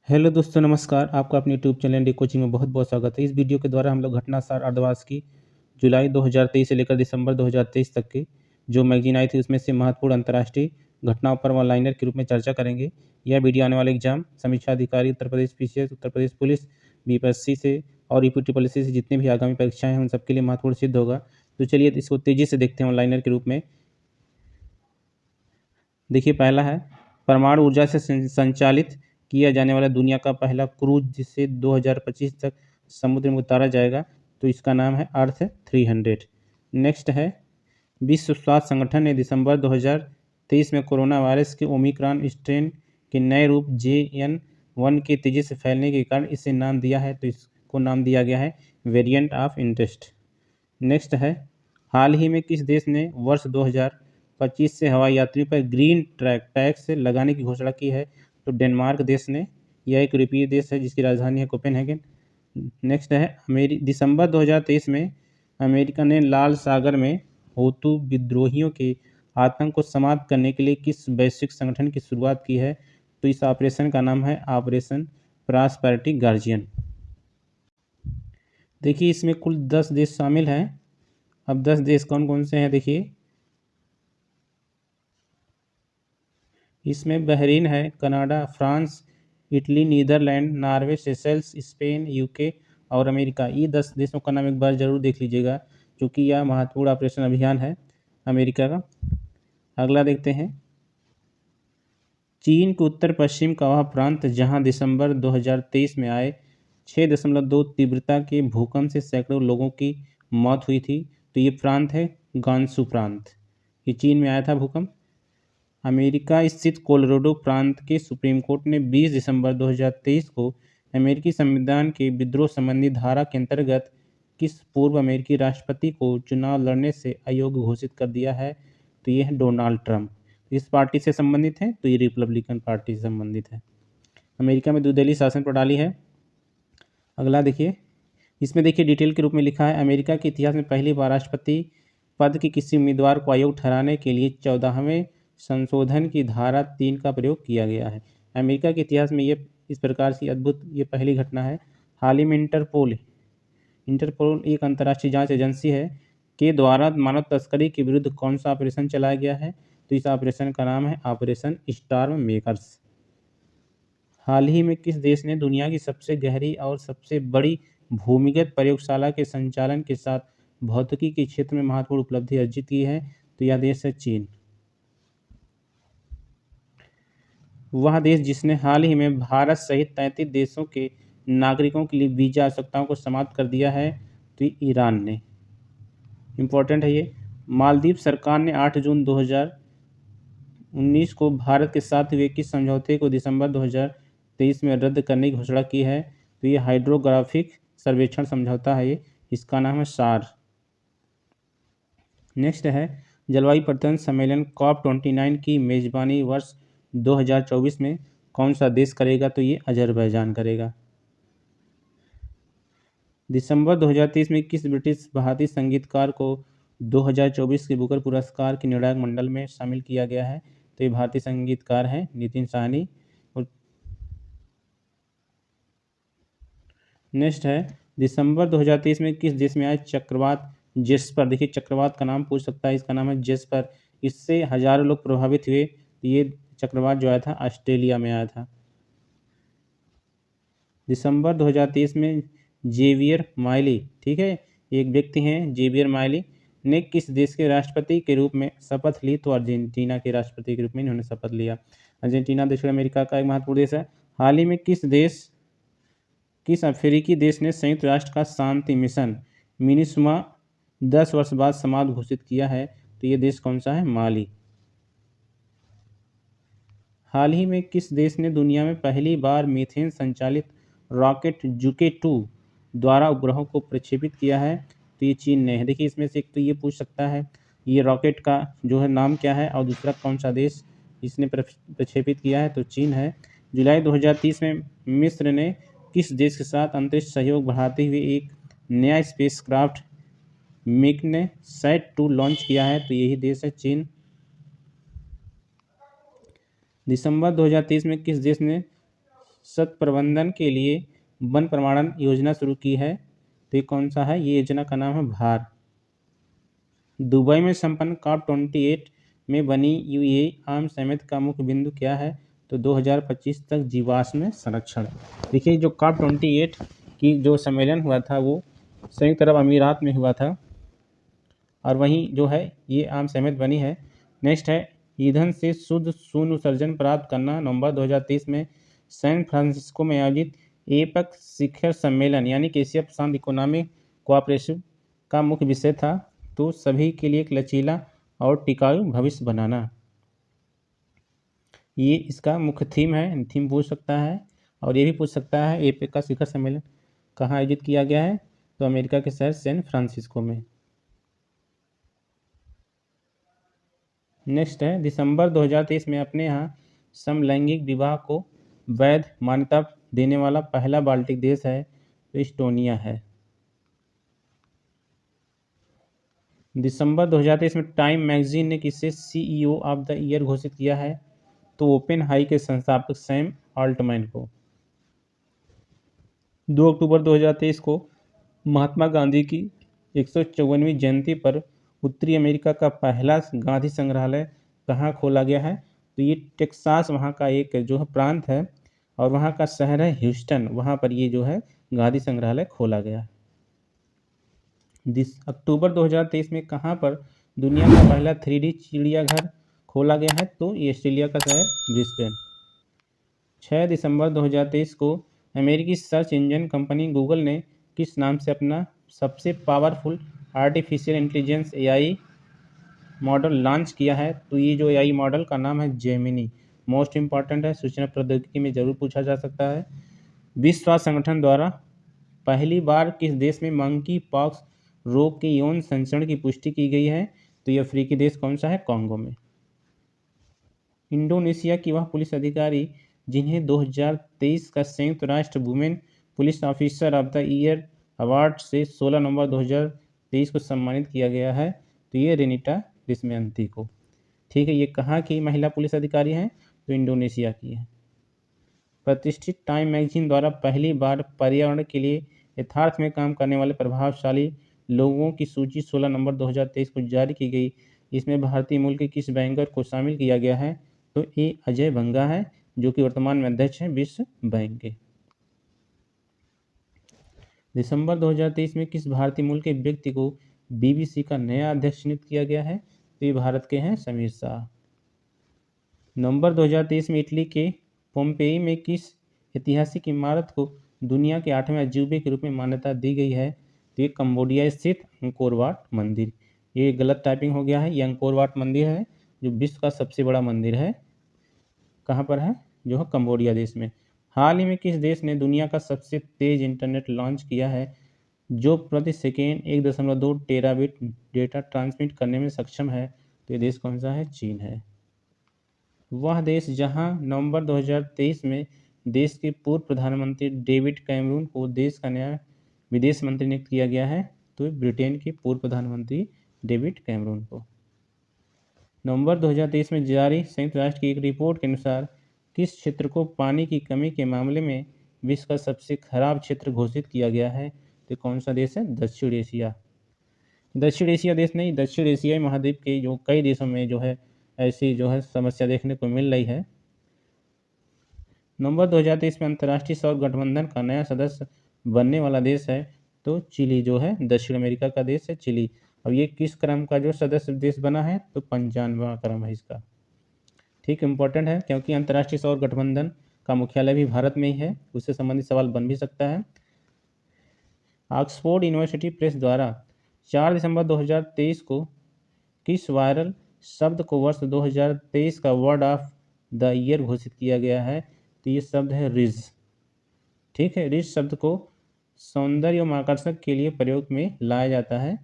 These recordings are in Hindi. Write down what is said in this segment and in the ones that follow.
हेलो दोस्तों, नमस्कार। आपका अपने यूट्यूब चैनल डी कोचिंग में बहुत बहुत स्वागत है। इस वीडियो के द्वारा हम लोग घटनासार अर्धवार्ष की जुलाई 2023 से लेकर दिसंबर 2023 तक की जो मैगजीन आई थी उसमें से महत्वपूर्ण अंतर्राष्ट्रीय घटनाओं पर वन लाइनर के रूप में चर्चा करेंगे। यह वीडियो आने वाले एग्जाम, समीक्षा अधिकारी, Uttar Pradesh PCS, Uttar Pradesh police, BPSC से और यूपी से जितनी भी आगामी परीक्षाएं हैं उन सबके लिए महत्वपूर्ण सिद्ध होगा। तो चलिए इसको तेजी से देखते हैं वन लाइनर के रूप में। देखिए, पहला है परमाणु ऊर्जा से संचालित किया जाने वाला दुनिया का पहला क्रूज जिसे 2025 तक समुद्र में उतारा जाएगा, तो इसका नाम है अर्थ 300। नेक्स्ट है विश्व स्वास्थ्य संगठन ने दिसंबर 2023 में कोरोना वायरस के ओमिक्रॉन स्ट्रेन के नए रूप JN1 के तेजी से फैलने के कारण इसे नाम दिया है, तो इसको नाम दिया गया है वेरिएंट ऑफ इंटरेस्ट। नेक्स्ट है हाल ही में किस देश ने वर्ष 2025 से हवाई यात्रियों पर ग्रीन ट्रैक टैक्स लगाने की घोषणा की है, तो डेनमार्क देश ने। यह एक यूरोपीय देश है जिसकी राजधानी है कोपेनहेगन। नेक्स्ट है दिसंबर 2023 में अमेरिका ने लाल सागर में हुतू विद्रोहियों के आतंक को समाप्त करने के लिए किस वैश्विक संगठन की शुरुआत की है, तो इस ऑपरेशन का नाम है ऑपरेशन प्रॉस्पेरिटी गार्जियन। देखिए, इसमें कुल 10 देश शामिल हैं। अब 10 देश कौन कौन से हैं देखिए, इसमें बहरीन है, Canada, France, Italy, Netherland, Norway, Seychelles, Spain, UK और अमेरिका। ये 10 देशों का नाम एक बार जरूर देख लीजिएगा क्योंकि यह महत्वपूर्ण ऑपरेशन अभियान है अमेरिका का। अगला देखते हैं, चीन के उत्तर पश्चिम का वह प्रांत जहां दिसंबर 2023 में आए 6.2 तीव्रता के भूकंप से सैकड़ों लोगों की मौत हुई थी, तो ये प्रांत है गांसू प्रांत। ये चीन में आया था भूकंप। अमेरिका स्थित कोलोराडो प्रांत के सुप्रीम कोर्ट ने 20 दिसंबर 2023 को अमेरिकी संविधान के विद्रोह संबंधी धारा के अंतर्गत किस पूर्व अमेरिकी राष्ट्रपति को चुनाव लड़ने से अयोग्य घोषित कर दिया है, तो ये है डोनाल्ड ट्रंप। इस पार्टी से संबंधित है, तो ये रिपब्लिकन पार्टी से संबंधित है। अमेरिका में द्विदलीय शासन प्रणाली है। अगला देखिए, इसमें देखिए डिटेल के रूप में लिखा है, अमेरिका के इतिहास में पहली बार राष्ट्रपति पद के किसी उम्मीदवार को अयोग्य ठहराने के लिए 14वें संशोधन की धारा 3 का प्रयोग किया गया है। अमेरिका के इतिहास में ये इस प्रकार की अद्भुत ये पहली घटना है। हाल ही में इंटरपोल एक अंतर्राष्ट्रीय जांच एजेंसी है के द्वारा मानव तस्करी के विरुद्ध कौन सा ऑपरेशन चलाया गया है, तो इस ऑपरेशन का नाम है ऑपरेशन स्टॉर्म मेकर्स। हाल ही में किस देश ने दुनिया की सबसे गहरी और सबसे बड़ी भूमिगत प्रयोगशाला के संचालन के साथ भौतिकी के क्षेत्र में महत्वपूर्ण उपलब्धि अर्जित की है, तो यह देश है चीन। वह देश जिसने हाल ही में भारत सहित 33 देशों के नागरिकों के लिए वीजा आवश्यकताओं को समाप्त कर दिया है, तो ईरान ने। इम्पोर्टेंट है ये। मालदीव सरकार ने 8 जून 2019 को भारत के साथ हुए किस समझौते को दिसंबर 2023 में रद्द करने की घोषणा की है, तो ये हाइड्रोग्राफिक सर्वेक्षण समझौता है ये, इसका नाम है सार। नेक्स्ट है जलवायु परिवर्तन सम्मेलन COP29 की मेजबानी वर्ष 2024 में कौन सा देश करेगा, तो ये अजरबैजान करेगा। दिसंबर 2023 में किस ब्रिटिश भारतीय संगीतकार को 2024 के बुकर पुरस्कार के निर्णायक मंडल में शामिल किया गया है, तो ये भारतीय संगीतकार हैं नितिन साहनी। और नेक्स्ट है दिसंबर 2023 में किस देश में आया चक्रवात जेस्पर। देखिए, चक्रवात का नाम पूछ सकता है, इसका नाम है जेस्पर। इससे हजारों लोग प्रभावित हुए। ये चक्रवात जो आया था ऑस्ट्रेलिया में आया था। दिसंबर 2023 में जेवियर माइली, ठीक है, एक व्यक्ति हैं जेवियर माइली, ने किस देश के राष्ट्रपति के रूप में शपथ ली, तो अर्जेंटीना के राष्ट्रपति के रूप में इन्होंने शपथ लिया। अर्जेंटीना दक्षिण अमेरिका का एक महत्वपूर्ण देश है। हाल ही में किस अफ्रीकी देश ने संयुक्त राष्ट्र का शांति मिशन मिनिसमा 10 वर्ष बाद समाप्त घोषित किया है, तो ये देश कौन सा है, माली। हाल ही में किस देश ने दुनिया में पहली बार मीथेन संचालित रॉकेट जुके 2 द्वारा उपग्रहों को प्रक्षेपित किया है, तो ये चीन ने है। देखिए, इसमें से एक तो ये पूछ सकता है ये रॉकेट का जो है नाम क्या है, और दूसरा कौन सा देश इसने प्रक्षेपित किया है, तो चीन है। जुलाई 2030 में मिस्र ने किस देश के साथ अंतरिक्ष सहयोग बढ़ाते हुए एक नया स्पेसक्राफ्ट मैग्नसैट 2 लॉन्च किया है, तो यही देश है चीन। दिसंबर 2023 में किस देश ने सत प्रबंधन के लिए वन प्रमाणन योजना शुरू की है। तो ये कौन सा है? ये योजना का नाम है भार। दुबई में संपन्न COP28 में बनी यूएई आम सहमति का मुख्य बिंदु क्या है? तो 2025 तक जीवाश्म संरक्षण। देखिए, जो COP28 की जो सम्मेलन हुआ था वो संयुक्त अरब अमीरात में हुआ था, और वहीं जो है ये आम सहमति बनी है। नेक्स्ट है ईंधन से शुद्ध शून्य उत्सर्जन प्राप्त करना। नवंबर 2023 में सैन फ्रांसिस्को में आयोजित एपेक शिखर सम्मेलन यानी कि एशिया प्रशांत इकोनॉमिक कोऑपरेशन का मुख्य विषय था। तो सभी के लिए एक लचीला और टिकाऊ भविष्य बनाना, ये इसका मुख्य थीम है। थीम पूछ सकता है, और ये भी पूछ सकता है एपेक का शिखर सम्मेलन कहाँ आयोजित किया गया है? तो अमेरिका के शहर सैन फ्रांसिस्को में। नेक्स्ट है दिसंबर 2023 में अपने यहाँ समलैंगिक विवाह को वैध मान्यता देने वाला पहला बाल्टिक देश है, तो इस्टोनिया है। दिसंबर 2023 में टाइम मैगजीन ने किसे CEO ऑफ द ईयर घोषित किया है? तो ओपन हाई के संस्थापक सैम ऑल्टमैन को। 2 अक्टूबर 2023 को महात्मा गांधी की 154वीं जयंती पर उत्तरी अमेरिका का पहला गांधी संग्रहालय कहाँ खोला गया है? तो ये टेक्सास वहाँ का एक जो है प्रांत है, और वहाँ का शहर है ह्यूस्टन, वहाँ पर ये जो है गांधी संग्रहालय खोला गया। अक्टूबर 2023 में कहाँ पर दुनिया का पहला 3D चिड़ियाघर खोला गया है? तो ये ऑस्ट्रेलिया का शहर ब्रिस्बेन। 6 दिसंबर 2023 को अमेरिकी सर्च इंजन कंपनी गूगल ने किस नाम से अपना सबसे powerful artificial intelligence AI model launch किया है? तो ये जो AI मॉडल का नाम है जेमिनी। मोस्ट इंपॉर्टेंट है, सूचना प्रौद्योगिकी में जरूर पूछा जा सकता है। विश्व स्वास्थ्य संगठन द्वारा पहली बार किस देश में मंकी पॉक्स रोग के यौन संचरण की पुष्टि की गई है? तो ये अफ्रीकी देश कौन सा है? कॉन्गो में। इंडोनेशिया की वह पुलिस अधिकारी जिन्हें 2023 का संयुक्त राष्ट्र women police officer of the year award से 16 नवंबर 2023 को सम्मानित किया गया है, तो ये रेनिटा डिस्मैंती को। ठीक है, ये कहाँ की महिला पुलिस अधिकारी हैं? तो इंडोनेशिया की है। प्रतिष्ठित टाइम मैगजीन द्वारा पहली बार पर्यावरण के लिए यथार्थ में काम करने वाले प्रभावशाली लोगों की सूची 16 नवंबर 2023 को जारी की गई। इसमें भारतीय मूल के किस बैंकर को शामिल किया गया है? तो ये अजय बंगा है, जो कि वर्तमान में अध्यक्ष हैं विश्व बैंक के। दिसंबर 2023 में किस भारतीय मूल के व्यक्ति को BBC का नया अध्यक्ष नियुक्त किया गया है? तो ये भारत के हैं समीर शाह। नवंबर 2023 में इटली के पोम्पेई में किस ऐतिहासिक इमारत को दुनिया के 8वें अजूबे के रूप में मान्यता दी गई है? तो ये कंबोडिया स्थित अंकोर वाट मंदिर। ये गलत टाइपिंग हो गया है, ये अंकोर वाट मंदिर है जो विश्व का सबसे बड़ा मंदिर है। कहाँ पर है? जो है कंबोडिया देश में। हाल ही में किस देश ने दुनिया का सबसे तेज इंटरनेट लॉन्च किया है, जो प्रति सेकेंड 1.2 टेराबिट डेटा ट्रांसमिट करने में सक्षम है? तो ये देश कौन सा है? चीन है। वह देश जहां नवंबर 2023 में देश के पूर्व प्रधानमंत्री डेविड कैमरून को देश का नया विदेश मंत्री नियुक्त किया गया है? तो ब्रिटेन के पूर्व प्रधानमंत्री डेविड कैमरून को। नवंबर 2023 में जारी संयुक्त राष्ट्र की एक रिपोर्ट के अनुसार किस क्षेत्र को पानी की कमी के मामले में विश्व का सबसे खराब क्षेत्र घोषित किया गया है? तो कौन सा देश है? दक्षिण एशिया। दक्षिण एशिया देश नहीं, दक्षिण एशियाई महाद्वीप के जो कई देशों में जो है ऐसी जो है समस्या देखने को मिल रही है। नवंबर 2023 में अंतर्राष्ट्रीय सौर गठबंधन का नया सदस्य बनने वाला देश है? तो चिली जो है दक्षिण अमेरिका का देश है चिली। अब ये किस क्रम का जो सदस्य देश बना है? तो 55वां क्रम है इसका। ठीक, इंपॉर्टेंट है क्योंकि अंतर्राष्ट्रीय सौर गठबंधन का मुख्यालय भी भारत में ही है, उससे संबंधित सवाल बन भी सकता है। ऑक्सफोर्ड यूनिवर्सिटी प्रेस द्वारा 4 दिसंबर 2023 को किस वायरल शब्द को वर्ष 2023 का वर्ड ऑफ द ईयर घोषित किया गया है? तो ये शब्द है रिज। ठीक है, रिज शब्द को सौंदर्य एवं आकर्षण के लिए प्रयोग में लाया जाता है।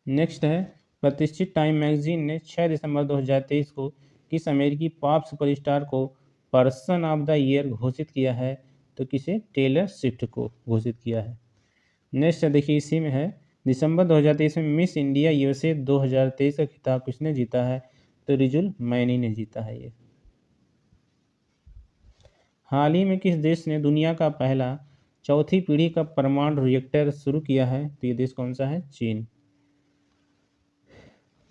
नेक्स्ट है प्रतिष्ठित टाइम मैगजीन ने 6 दिसंबर 2023 को किस अमेरिकी पॉप सुपरस्टार को पर्सन ऑफ द ईयर घोषित किया है? तो किसे? टेलर स्विफ्ट को घोषित किया है। नेक्स्ट देखिए इसी में है दिसंबर 2023 में मिस इंडिया USA 2023 का खिताब किसने जीता है? तो रिजुल मैनी ने जीता है ये। हाल ही में किस देश ने दुनिया का पहला चौथी पीढ़ी का परमाणु रिएक्टर शुरू किया है? तो ये देश कौन सा है? चीन।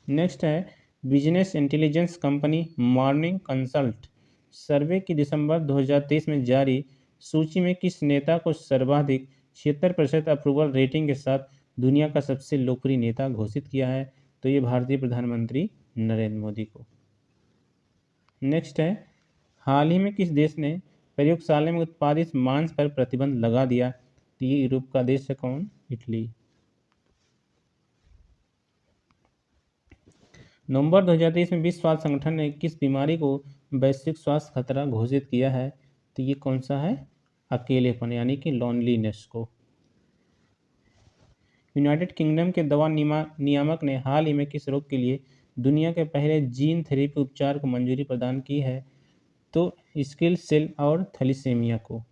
नेक्स्ट है, business intelligence company Morning Consult survey की दिसंबर 2023 में जारी सूची में किस नेता को सर्वाधिक 76% अप्रूवल रेटिंग के साथ दुनिया का सबसे लोकप्रिय नेता घोषित किया है? तो ये भारतीय प्रधानमंत्री नरेंद्र मोदी को। नेक्स्ट है, हाल ही में किस देश ने प्रयोगशाला में उत्पादित मांस पर प्रतिबंध लगा दिया? तो ये यूरोप का देश है। कौन? इटली। नवंबर 2023 में विश्व स्वास्थ्य संगठन ने किस बीमारी को वैश्विक स्वास्थ्य खतरा घोषित किया है? तो ये कौन सा है? अकेलेपन यानी कि लॉनलीनेस को। यूनाइटेड किंगडम के दवा नियामक ने हाल ही में किस रोग के लिए दुनिया के पहले जीन थेरेपी उपचार को मंजूरी प्रदान की है? तो स्किल सेल और थैलीसीमिया को।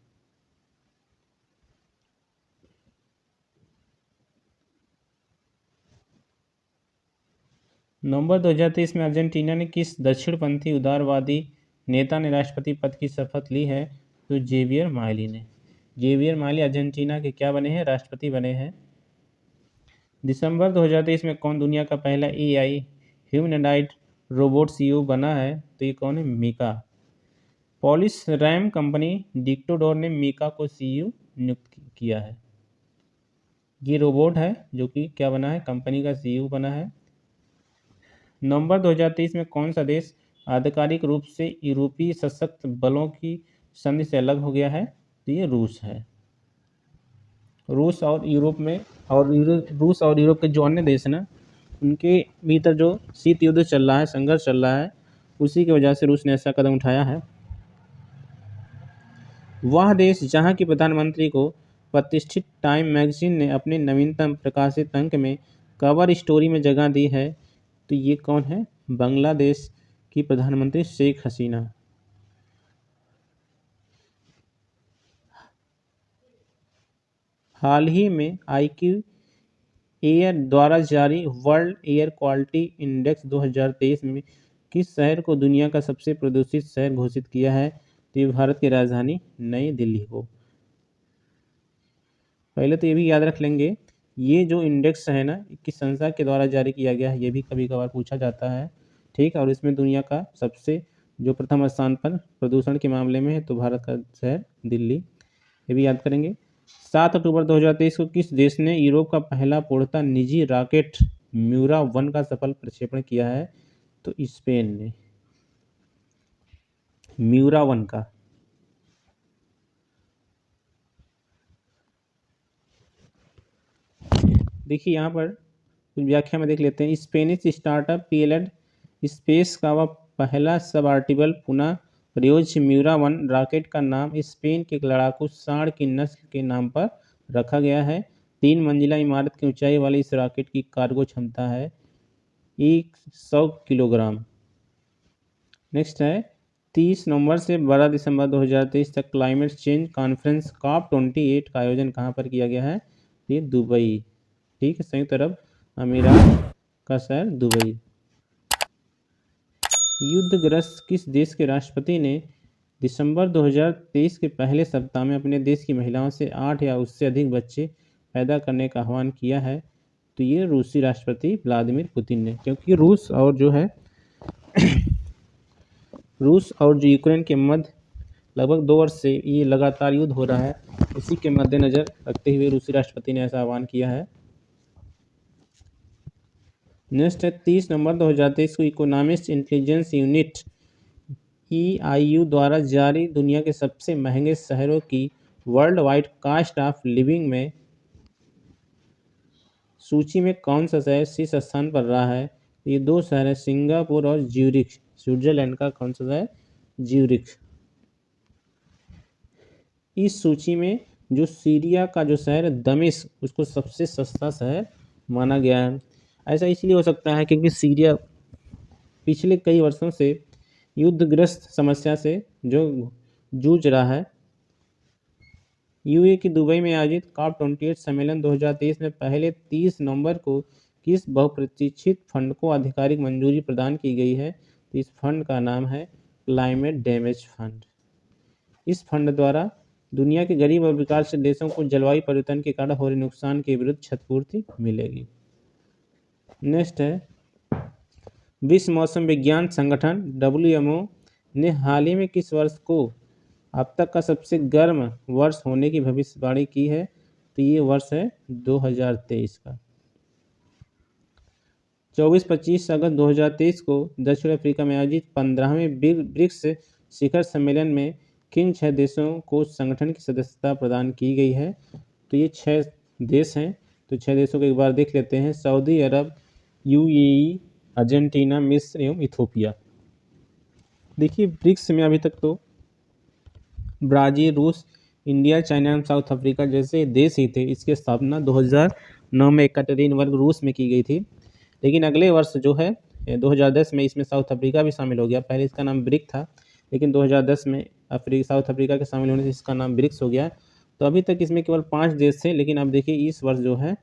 नवंबर 2023 में अर्जेंटीना ने किस दक्षिणपंथी उदारवादी नेता ने राष्ट्रपति पद की शपथ ली है? तो जेवियर माइली ने। जेवियर माइली अर्जेंटीना के क्या बने हैं? राष्ट्रपति बने हैं। दिसंबर 2023 में कौन दुनिया का पहला एआई ह्यूमनॉइड रोबोट सीईओ बना है? तो ये कौन है? मीका। पॉलिश रैम कंपनी डिक्टोडोर ने मीका को सीईओ नियुक्त किया है। ये रोबोट है जो कि क्या बना है? कंपनी का सीईओ बना है। नवंबर 2023 में कौन सा देश आधिकारिक रूप से यूरोपीय सशस्त्र बलों की संधि से अलग हो गया है? तो ये रूस है। रूस और यूरोप के जो अन्य देश हैं ना, उनके भीतर जो शीत युद्ध चल रहा है, संघर्ष चल रहा है, उसी की वजह से रूस ने ऐसा कदम उठाया है। वह देश जहां की प्रधानमंत्री को प्रतिष्ठित टाइम मैगजीन ने अपने नवीनतम प्रकाशित अंक में कवर स्टोरी में जगह दी है, तो ये कौन है? बांग्लादेश की प्रधानमंत्री शेख हसीना। हाल ही में आईक्यू एयर द्वारा जारी वर्ल्ड एयर क्वालिटी इंडेक्स 2023 में किस शहर को दुनिया का सबसे प्रदूषित शहर घोषित किया है? तो ये भारत की राजधानी नई दिल्ली को। पहले तो ये भी याद रख लेंगे, ये जो इंडेक्स है ना, किस संस्था के द्वारा जारी किया गया है, ये भी कभी कभार पूछा जाता है। ठीक है, और इसमें दुनिया का सबसे जो प्रथम स्थान पर प्रदूषण के मामले में है, तो भारत का शहर दिल्ली, ये भी याद करेंगे। 7 अक्टूबर 2023 को किस देश ने यूरोप का पहला पूर्णतः निजी रॉकेट म्यूरा 1 का सफल प्रक्षेपण किया है? तो स्पेन ने। म्यूरा 1 का। देखिए यहाँ पर कुछ व्याख्या में देख लेते हैं। स्पेनिश स्टार्टअप पीएलएड स्पेस का वह पहला सबमर्सिबल पुनः प्रयोज्य म्यूरा 1 रॉकेट का नाम स्पेन के लड़ाकू सांड की नस्ल के नाम पर रखा गया है। 3 मंजिला इमारत की ऊंचाई वाली इस रॉकेट की कार्गो क्षमता है 100 किलोग्राम। नेक्स्ट है, 30 नवंबर से 12 दिसंबर 2023 तक क्लाइमेट चेंज कॉन्फ्रेंस COP28 का आयोजन कहाँ पर किया गया है? ये दुबई। ठीक है, संयुक्त अरब अमीरात का शहर दुबई। युद्धग्रस्त किस देश के राष्ट्रपति ने दिसंबर 2023 के पहले सप्ताह में अपने देश की महिलाओं से 8 या उससे अधिक बच्चे पैदा करने का आह्वान किया है? तो ये रूसी राष्ट्रपति व्लादिमीर पुतिन ने, क्योंकि रूस और जो यूक्रेन के मध्य लगभग 2 वर्ष से ये लगातार युद्ध हो रहा है, इसी के मद्देनज़र रखते हुए रूसी राष्ट्रपति ने ऐसा आह्वान किया है। नेक्स्ट है, 30 नवंबर 2023 को इकोनॉमिस्ट इंटेलिजेंस यूनिट EIU द्वारा जारी दुनिया के सबसे महंगे शहरों की world wide cost of living में सूची में कौन सा शहर शीर्ष स्थान पर रहा है? ये 2 शहर है, सिंगापुर और ज्यूरिख। स्विट्जरलैंड का कौन सा शहर? ज्यूरिख। इस सूची में जो सीरिया का जो शहर है दमिश्क, उसको सबसे सस्ता शहर माना गया है। ऐसा इसलिए हो सकता है क्योंकि सीरिया पिछले कई वर्षों से युद्धग्रस्त समस्या से जो जूझ रहा है। यूएई की दुबई में आयोजित COP28 सम्मेलन 2023 में पहले 30 नवंबर को किस बहुप्रतीक्षित फंड को आधिकारिक मंजूरी प्रदान की गई है? तो इस फंड का नाम है क्लाइमेट डैमेज फंड। इस फंड द्वारा दुनिया के गरीब और विकासशील देशों को जलवायु परिवर्तन के कारण हो रहे नुकसान के विरुद्ध क्षतिपूर्ति मिलेगी। नेक्स्ट है, विश्व मौसम विज्ञान संगठन WMO ने हाल ही में किस वर्ष को अब तक का सबसे गर्म वर्ष होने की भविष्यवाणी की है? तो ये वर्ष है 2023 का। 24-25 अगस्त 2023 को दक्षिण अफ्रीका में आयोजित 15वें ब्रिक्स शिखर सम्मेलन में किन 6 देशों को संगठन की सदस्यता प्रदान की गई है? तो ये 6 देश हैं। तो 6 देशों को एक बार देख लेते हैं। सऊदी अरब, UAE, अर्जेंटीना, मिस्र एवं इथोपिया। देखिए, ब्रिक्स में अभी तक तो ब्राज़ील, रूस, इंडिया, चाइना एवं साउथ अफ्रीका जैसे देश ही थे। इसकी स्थापना 2009 में एकटेरिनबर्ग रूस में की गई थी। लेकिन अगले वर्ष जो है 2010 में इसमें साउथ अफ्रीका भी शामिल हो गया। पहले इसका नाम ब्रिक था, लेकिन 2010 में साउथ अफ्रीका के शामिल होने से इसका नाम ब्रिक्स हो गया। तो अभी तक इसमें केवल 5 देश थे, लेकिन अब देखिए इस वर्ष जो है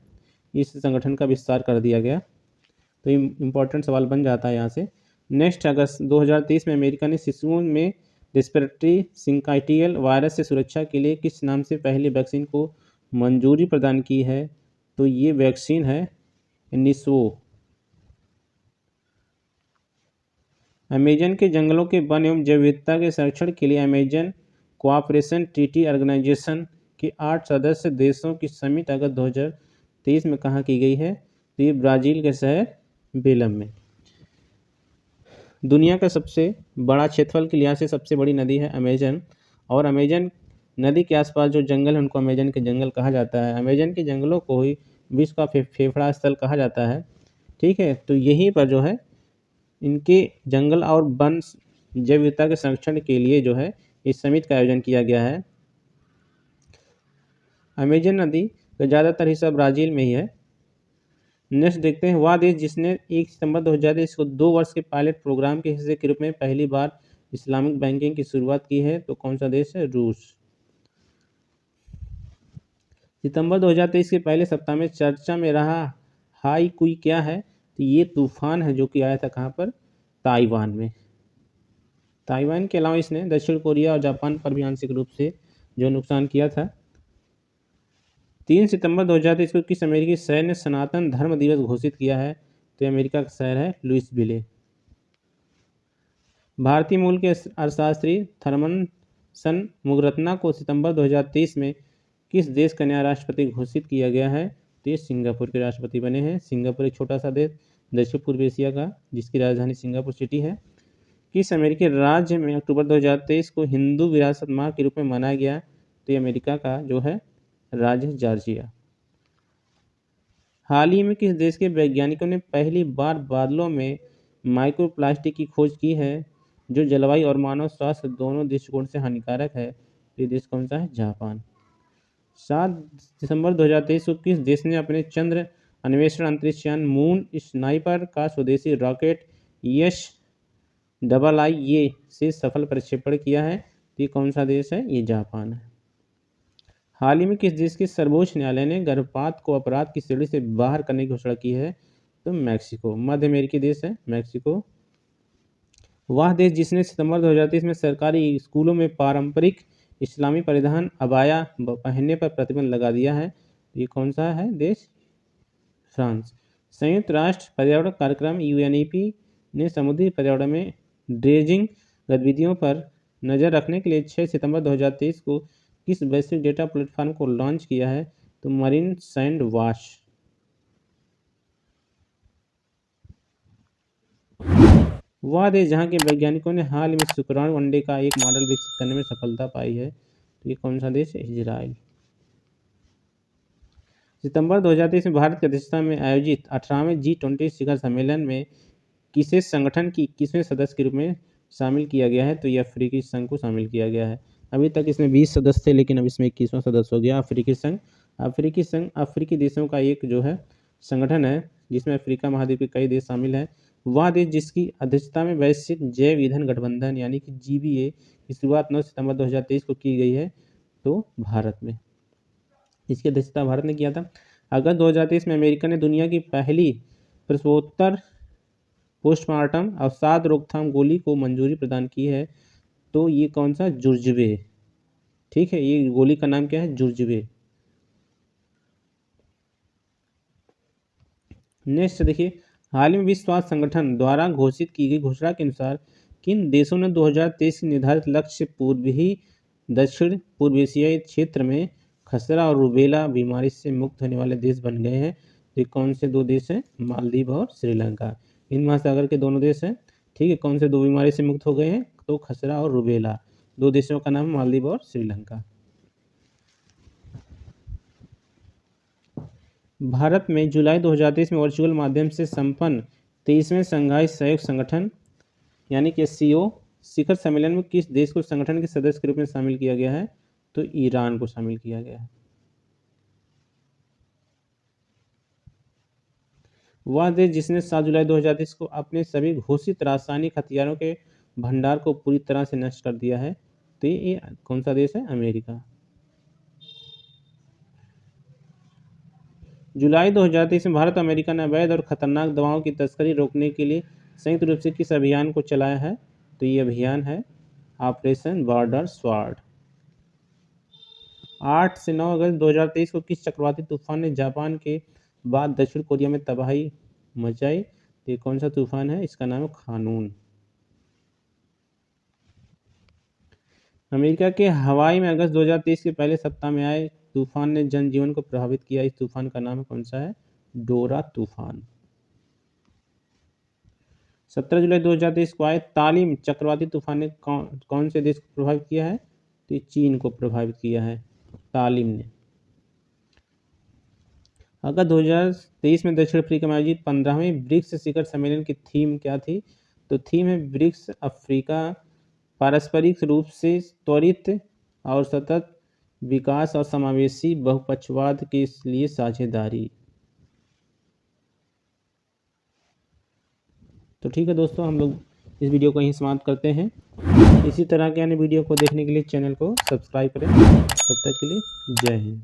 इस संगठन का विस्तार कर दिया गया। तो इम्पोर्टेंट सवाल बन जाता है यहाँ से। नेक्स्ट, अगस्त 2023 में अमेरिका ने शिशुओं में रेस्पिरेटरी सिंकाइटियल वायरस से सुरक्षा के लिए किस नाम से पहली वैक्सीन को मंजूरी प्रदान की है? तो ये वैक्सीन है निस्वो। अमेजन के जंगलों के वन एवं जैव विविधता के संरक्षण के लिए अमेजन कोऑपरेशन ट्रीटी ऑर्गेनाइजेशन के 8 सदस्य देशों की समिट अगस्त 2023 में कहाँ की गई है? तो ये ब्राज़ील के शहर बेलम में। दुनिया का सबसे बड़ा क्षेत्रफल के लिहाज से सबसे बड़ी नदी है अमेजन, और अमेजन नदी के आसपास जो जंगल है उनको अमेजन के जंगल कहा जाता है। अमेजन के जंगलों को ही विश्व का फेफड़ा स्थल कहा जाता है। ठीक है, तो यहीं पर जो है इनके जंगल और वन जैव विविधता के संरक्षण के लिए जो है इस समिट का आयोजन किया गया है। अमेजन नदी का ज़्यादातर हिस्सा ब्राज़ील में ही है। नेक्स्ट देखते हैं, वह देश जिसने 1 सितंबर 2023 को 2 वर्ष के पायलट प्रोग्राम के हिस्से के रूप में पहली बार इस्लामिक बैंकिंग की शुरुआत की है? तो कौन सा देश है? रूस। सितंबर 2023 के पहले सप्ताह में चर्चा में रहा हाई कुई क्या है? तो ये तूफान है जो कि आया था कहाँ पर? ताइवान में। ताइवान के अलावा इसने दक्षिण कोरिया और जापान पर भी आंशिक रूप से जो नुकसान किया था। 3 सितंबर 2023 को किस अमेरिकी शहर ने सनातन धर्म दिवस घोषित किया है? तो अमेरिका का शहर है लुइसविले। भारतीय मूल के अर्थशास्त्री थॉमसन मुगरत्ना को सितंबर 2023 में किस देश का नया राष्ट्रपति घोषित किया गया है? तो ये सिंगापुर के राष्ट्रपति बने हैं। सिंगापुर एक छोटा सा देश दक्षिण पूर्व एशिया का, जिसकी राजधानी सिंगापुर सिटी है। किस अमेरिकी राज्य में अक्टूबर 2023 को हिंदू विरासत माह के रूप में मनाया गया? तो ये अमेरिका का जो है राज्य जॉर्जिया। हाल ही में किस देश के वैज्ञानिकों ने पहली बार बादलों में माइक्रोप्लास्टिक की खोज की है, जो जलवायु और मानव स्वास्थ्य दोनों दृष्टिकोण से हानिकारक है? ये देश कौन सा है? जापान। 7 दिसंबर 2023 को किस देश ने अपने चंद्र अन्वेषण अंतरिक्ष यान मून स्नाइपर का स्वदेशी रॉकेट SII से सफल प्रक्षेपण किया है? तो ये कौन सा देश है? ये जापान है। हाल ही में किस देश के सर्वोच्च न्यायालय ने गर्भपात को अपराध की श्रेणी से बाहर करने की घोषणा की है? तो मैक्सिको। मध्य अमेरिकी देश है मैक्सिको। वह देश जिसने सितंबर 2023 में सरकारी स्कूलों में पारंपरिक इस्लामी परिधान अबाया पहनने पर प्रतिबंध लगा दिया है? ये कौन सा है देश? फ्रांस। संयुक्त राष्ट्र पर्यावरण कार्यक्रम UNEP ने समुद्री पर्यावरण में ड्रेजिंग गतिविधियों पर नज़र रखने के लिए 6 सितंबर 2023 को किस वैश्विक डेटा प्लेटफॉर्म को लॉन्च किया है? तो मरीन सैंड वॉश। वह देश जहां के वैज्ञानिकों ने हाल ही में शुक्राणु अंडे का एक मॉडल विकसित करने में सफलता पाई है? तो ये कौन सा देश है? इजराइल। सितंबर 2023 में भारत की अध्यक्षता में आयोजित 18वें G20 शिखर सम्मेलन में किसे संगठन की 21वें सदस्य के रूप में शामिल किया गया है? तो ये अफ्रीकी संघ को शामिल किया गया है। अभी तक इसमें 20 सदस्य थे, लेकिन अब इसमें 21वां सदस्य हो गया अफ्रीकी संघ। अफ्रीकी संघ अफ्रीकी देशों का एक जो है संगठन है, जिसमें अफ्रीका महाद्वीप के कई देश शामिल हैं। वह देश जिसकी अध्यक्षता में वैश्विक जैव ईंधन गठबंधन यानी कि GBA की शुरुआत 9 सितंबर 2023 को की गई है? तो भारत में। इसकी अध्यक्षता भारत ने किया था। अगस्त 2023 में अमेरिका ने दुनिया की पहली प्रसवोत्तर पोस्टमार्टम अवसाद रोकथाम गोली को मंजूरी प्रदान की है? तो ये कौन सा? जुर्जबे। ठीक है, ये गोली का नाम क्या है? जुर्जवे। नेक्स्ट देखिए, हाल ही में विश्व स्वास्थ्य संगठन द्वारा घोषित की गई घोषणा के अनुसार किन देशों ने 2023 के निर्धारित लक्ष्य से पूर्व ही दक्षिण पूर्व एशियाई क्षेत्र में खसरा और रूबेला बीमारी से मुक्त होने वाले देश बन गए हैं? तो ये कौन से दो देश हैं? मालदीव और श्रीलंका। हिंद महासागर के दोनों देश हैं। ठीक है, कौन से दो बीमारी से मुक्त हो गए हैं? तो खसरा और रूबेला। दो देशों का नाम है मालदीव और श्रीलंका। भारत में जुलाई 2023 में वर्चुअल माध्यम से संपन्न 23वें शंघाई सहयोग संगठन यानी कि SCO शिखर सम्मेलन में किस देश को संगठन के सदस्य के रूप में शामिल किया गया है? तो ईरान को शामिल किया गया है। वह देश जिसने 7 जुलाई 2023 को अपने सभी घोषित रासायनिक हथियारों के भंडार को पूरी तरह से नष्ट कर दिया है, तो ये कौन सा देश है? अमेरिका। जुलाई 2023 में भारत और अमेरिका ने अवैध और खतरनाक दवाओं की तस्करी रोकने के लिए संयुक्त रूप से किस अभियान को चलाया है? तो ये अभियान है ऑपरेशन बॉर्डर स्वॉर्ड। 8 से 9 अगस्त 2023 को किस चक्रवाती तूफान ने जापान के बाद दक्षिण कोरिया में तबाही मचाई? तो ये कौन सा तूफान है? इसका नाम है खानून। अमेरिका के हवाई में अगस्त 2023 के पहले सप्ताह में आए तूफान ने जनजीवन को प्रभावित किया। इस तूफान का नाम कौन सा है? डोरा तूफान। 17 जुलाई 2023 को आए तालिम चक्रवाती तूफान ने कौन से देश को प्रभावित किया है? तो चीन को प्रभावित किया है तालिम ने। अगस्त 2023 में दक्षिण अफ्रीका में आयोजित 15वें ब्रिक्स शिखर सम्मेलन की थीम क्या थी? तो थीम है ब्रिक्स अफ्रीका पारस्परिक रूप से त्वरित और सतत विकास और समावेशी बहुपक्षवाद के लिए साझेदारी। तो ठीक है दोस्तों, हम लोग इस वीडियो को यहीं समाप्त करते हैं। इसी तरह के अन्य वीडियो को देखने के लिए चैनल को सब्सक्राइब करें। तब तक के लिए जय हिंद।